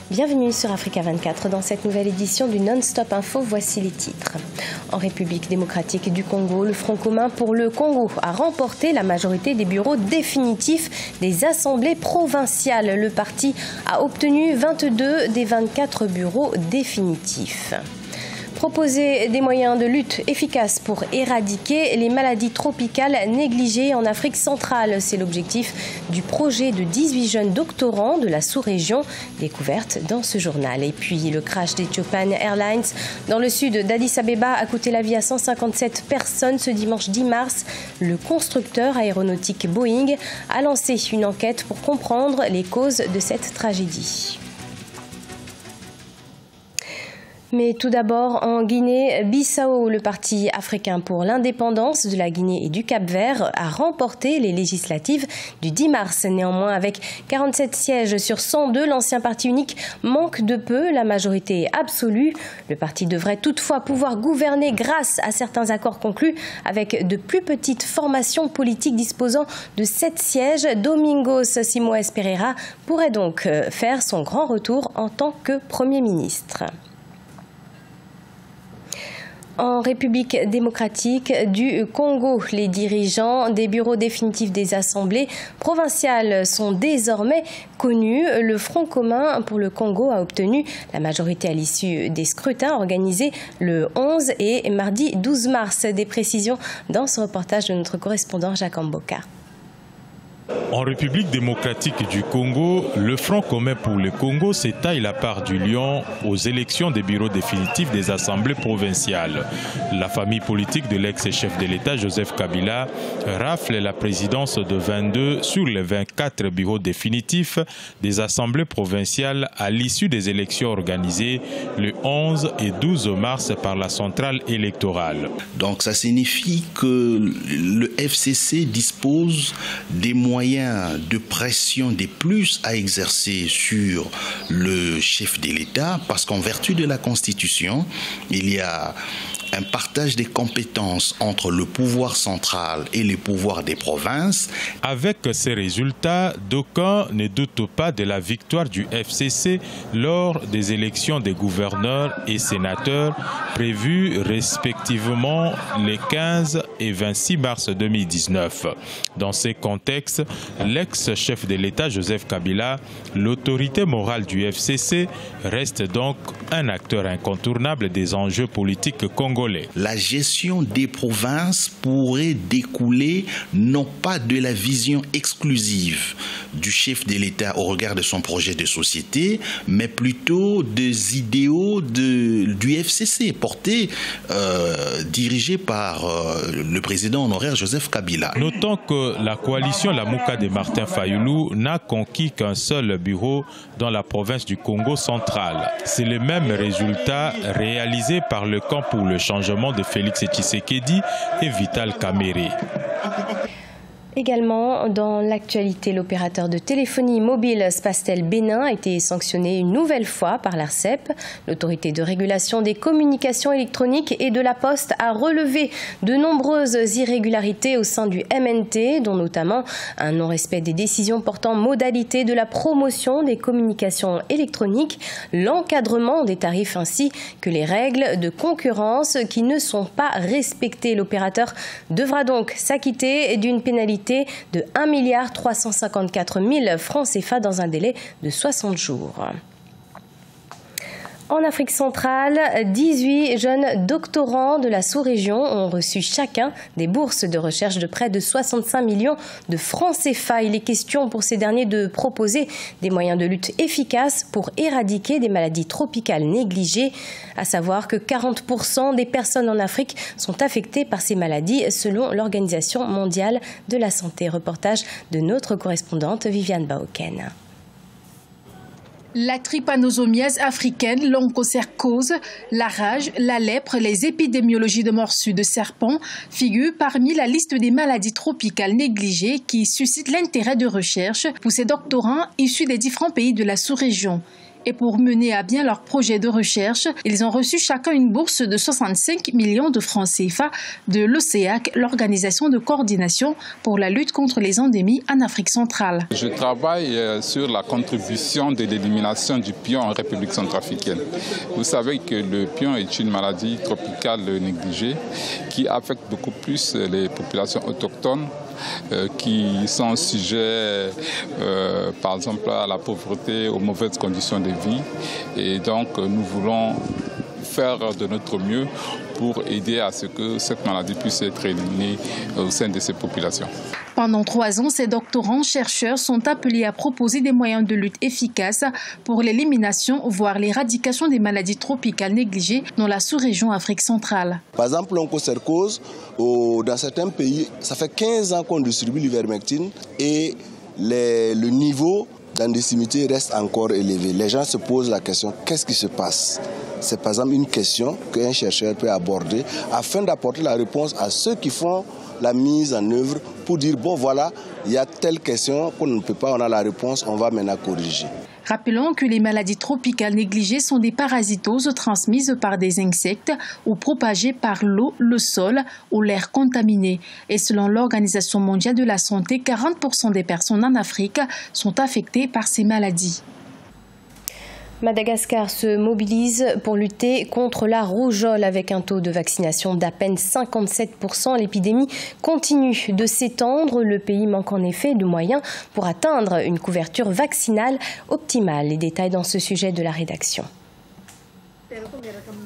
Bienvenue sur Africa 24 dans cette nouvelle édition du Non-Stop Info. Voici les titres. En République démocratique du Congo, le Front commun pour le Congo a remporté la majorité des bureaux définitifs des assemblées provinciales. Le parti a obtenu 22 des 24 bureaux définitifs. Proposer des moyens de lutte efficaces pour éradiquer les maladies tropicales négligées en Afrique centrale. C'est l'objectif du projet de 18 jeunes doctorants de la sous-région, découverte dans ce journal. Et puis le crash d'Ethiopian Airlines dans le sud d'Addis Abeba a coûté la vie à 157 personnes ce dimanche 10 mars. Le constructeur aéronautique Boeing a lancé une enquête pour comprendre les causes de cette tragédie. Mais tout d'abord, en Guinée-Bissau, le Parti africain pour l'indépendance de la Guinée et du Cap-Vert a remporté les législatives du 10 mars. Néanmoins, avec 47 sièges sur 102, l'ancien parti unique manque de peu la majorité absolue. Le parti devrait toutefois pouvoir gouverner grâce à certains accords conclus avec de plus petites formations politiques disposant de 7 sièges. Domingos Simoes Pereira pourrait donc faire son grand retour en tant que Premier ministre. En République démocratique du Congo, les dirigeants des bureaux définitifs des assemblées provinciales sont désormais connus. Le Front commun pour le Congo a obtenu la majorité à l'issue des scrutins organisés le 11 et mardi 12 mars. Des précisions dans ce reportage de notre correspondant Jacques Amboka. En République démocratique du Congo, le Front commun pour le Congo s'étaille la part du lion aux élections des bureaux définitifs des assemblées provinciales. La famille politique de l'ex-chef de l'État Joseph Kabila rafle la présidence de 22 sur les 24 bureaux définitifs des assemblées provinciales à l'issue des élections organisées le 11 et 12 mars par la centrale électorale. Donc ça signifie que le FCC dispose des moyens de pression des plus à exercer sur le chef de l'État, parce qu'en vertu de la Constitution, il y a un partage des compétences entre le pouvoir central et les pouvoirs des provinces. Avec ces résultats, d'aucuns ne doutent pas de la victoire du FCC lors des élections des gouverneurs et sénateurs prévues respectivement les 15 et 26 mars 2019. Dans ces contextes, l'ex-chef de l'État Joseph Kabila, l'autorité morale du FCC, reste donc un acteur incontournable des enjeux politiques congolais. La gestion des provinces pourrait découler non pas de la vision exclusive du chef de l'État au regard de son projet de société, mais plutôt des idéaux du FCC portés, dirigés par le président honoraire Joseph Kabila. Notons que la coalition Lamuka de Martin Fayulu n'a conquis qu'un seul bureau dans la province du Congo central. C'est le même résultat réalisé par le camp pour le changement de Félix Tshisekedi et Vital Kamerhe. Également, dans l'actualité, l'opérateur de téléphonie mobile Spastel Bénin a été sanctionné une nouvelle fois par l'ARCEP. L'autorité de régulation des communications électroniques et de la Poste a relevé de nombreuses irrégularités au sein du MNT, dont notamment un non-respect des décisions portant modalité de la promotion des communications électroniques, l'encadrement des tarifs ainsi que les règles de concurrence qui ne sont pas respectées. L'opérateur devra donc s'acquitter d'une pénalité de 1 354 000 francs CFA dans un délai de 60 jours. En Afrique centrale, 18 jeunes doctorants de la sous-région ont reçu chacun des bourses de recherche de près de 65 millions de francs CFA. Il est question pour ces derniers de proposer des moyens de lutte efficaces pour éradiquer des maladies tropicales négligées. À savoir que 40% des personnes en Afrique sont affectées par ces maladies selon l'Organisation mondiale de la santé. Reportage de notre correspondante Viviane Baoken. La trypanosomiase africaine, l'onchocercose, la rage, la lèpre, les épidémiologies de morsures de serpents figurent parmi la liste des maladies tropicales négligées qui suscitent l'intérêt de recherche pour ces doctorants issus des différents pays de la sous-région. Et pour mener à bien leur projet de recherche, ils ont reçu chacun une bourse de 65 millions de francs CFA de l'OCEAC, l'Organisation de coordination pour la lutte contre les endémies en Afrique centrale. Je travaille sur la contribution de l'élimination du pion en République centrafricaine. Vous savez que le pion est une maladie tropicale négligée qui affecte beaucoup plus les populations autochtones qui sont sujets, par exemple, à la pauvreté, aux mauvaises conditions de vie. Et donc, nous voulons faire de notre mieux pour aider à ce que cette maladie puisse être éliminée au sein de ces populations. Pendant 3 ans, ces doctorants chercheurs sont appelés à proposer des moyens de lutte efficaces pour l'élimination, voire l'éradication des maladies tropicales négligées dans la sous-région Afrique centrale. Par exemple, l'onchocercose, dans certains pays, ça fait 15 ans qu'on distribue l'ivermectine et le niveau d'endécimité reste encore élevé. Les gens se posent la question, qu'est-ce qui se passe? C'est par exemple une question qu'un chercheur peut aborder afin d'apporter la réponse à ceux qui font la mise en œuvre pour dire, bon voilà, il y a telle question qu'on ne peut pas, on a la réponse, on va maintenant corriger. Rappelons que les maladies tropicales négligées sont des parasitoses transmises par des insectes ou propagées par l'eau, le sol ou l'air contaminé. Et selon l'Organisation mondiale de la santé, 40% des personnes en Afrique sont affectées par ces maladies. Madagascar se mobilise pour lutter contre la rougeole avec un taux de vaccination d'à peine 57%. L'épidémie continue de s'étendre. Le pays manque en effet de moyens pour atteindre une couverture vaccinale optimale. Les détails dans ce sujet de la rédaction.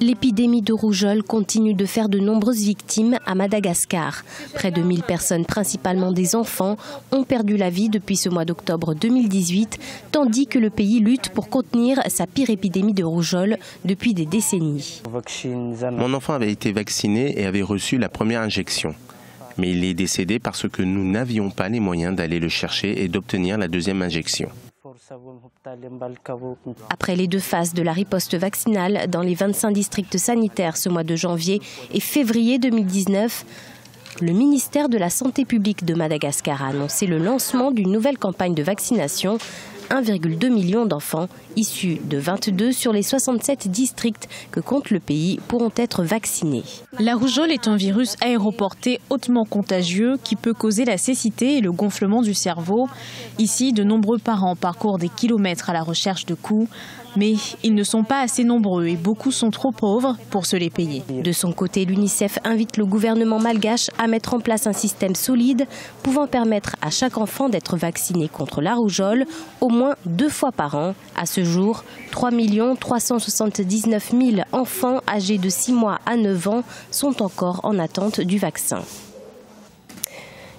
L'épidémie de rougeole continue de faire de nombreuses victimes à Madagascar. Près de 1000 personnes, principalement des enfants, ont perdu la vie depuis ce mois d'octobre 2018, tandis que le pays lutte pour contenir sa pire épidémie de rougeole depuis des décennies. Mon enfant avait été vacciné et avait reçu la première injection. Mais il est décédé parce que nous n'avions pas les moyens d'aller le chercher et d'obtenir la deuxième injection. Après les 2 phases de la riposte vaccinale dans les 25 districts sanitaires ce mois de janvier et février 2019, le ministère de la Santé publique de Madagascar a annoncé le lancement d'une nouvelle campagne de vaccination. 1,2 million d'enfants issus de 22 sur les 67 districts que compte le pays pourront être vaccinés. La rougeole est un virus aéroporté hautement contagieux qui peut causer la cécité et le gonflement du cerveau. Ici, de nombreux parents parcourent des kilomètres à la recherche de coups. Mais ils ne sont pas assez nombreux et beaucoup sont trop pauvres pour se les payer. De son côté, l'UNICEF invite le gouvernement malgache à mettre en place un système solide pouvant permettre à chaque enfant d'être vacciné contre la rougeole au moins 2 fois par an. À ce jour, 3 379 000 enfants âgés de 6 mois à 9 ans sont encore en attente du vaccin.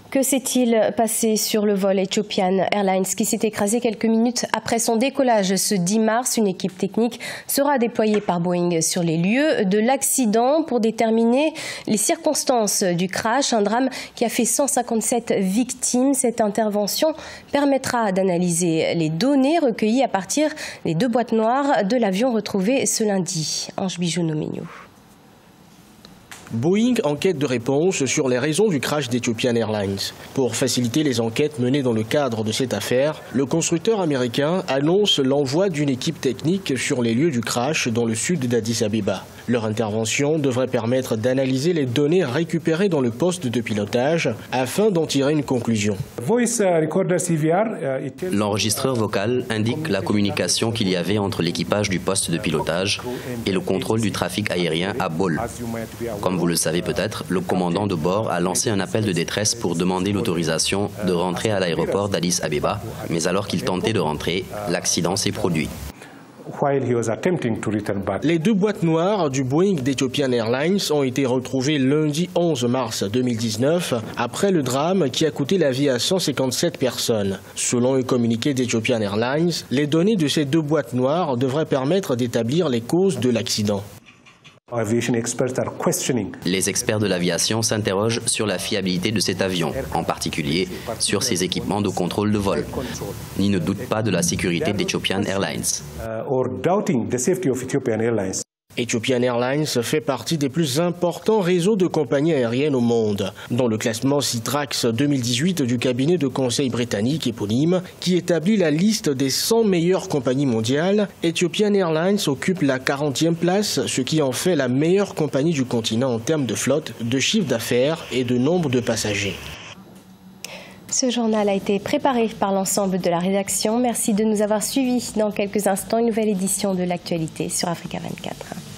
Que s'est-il passé sur le vol Ethiopian Airlines qui s'est écrasé quelques minutes après son décollage ce 10 mars? Une équipe technique sera déployée par Boeing sur les lieux de l'accident pour déterminer les circonstances du crash, un drame qui a fait 157 victimes. Cette intervention permettra d'analyser les données recueillies à partir des 2 boîtes noires de l'avion retrouvé ce lundi. Ange Bijou-Noméniou. Boeing enquête de réponse sur les raisons du crash d'Ethiopian Airlines. Pour faciliter les enquêtes menées dans le cadre de cette affaire, le constructeur américain annonce l'envoi d'une équipe technique sur les lieux du crash dans le sud d'Addis Abeba. Leur intervention devrait permettre d'analyser les données récupérées dans le poste de pilotage afin d'en tirer une conclusion. L'enregistreur vocal indique la communication qu'il y avait entre l'équipage du poste de pilotage et le contrôle du trafic aérien à Bole. Comme vous le savez peut-être, le commandant de bord a lancé un appel de détresse pour demander l'autorisation de rentrer à l'aéroport d'Addis Abeba, mais alors qu'il tentait de rentrer, l'accident s'est produit. Les 2 boîtes noires du Boeing d'Ethiopian Airlines ont été retrouvées lundi 11 mars 2019 après le drame qui a coûté la vie à 157 personnes. Selon un communiqué d'Ethiopian Airlines, les données de ces 2 boîtes noires devraient permettre d'établir les causes de l'accident. Les experts de l'aviation s'interrogent sur la fiabilité de cet avion, en particulier sur ses équipements de contrôle de vol. Ils ne doutent pas de la sécurité d'Ethiopian Airlines. Ethiopian Airlines fait partie des plus importants réseaux de compagnies aériennes au monde. Dans le classement Citrax 2018 du cabinet de conseil britannique éponyme, qui établit la liste des 100 meilleures compagnies mondiales, Ethiopian Airlines occupe la 40e place, ce qui en fait la meilleure compagnie du continent en termes de flotte, de chiffre d'affaires et de nombre de passagers. Ce journal a été préparé par l'ensemble de la rédaction. Merci de nous avoir suivis. Dans quelques instants, une nouvelle édition de l'actualité sur Africa 24.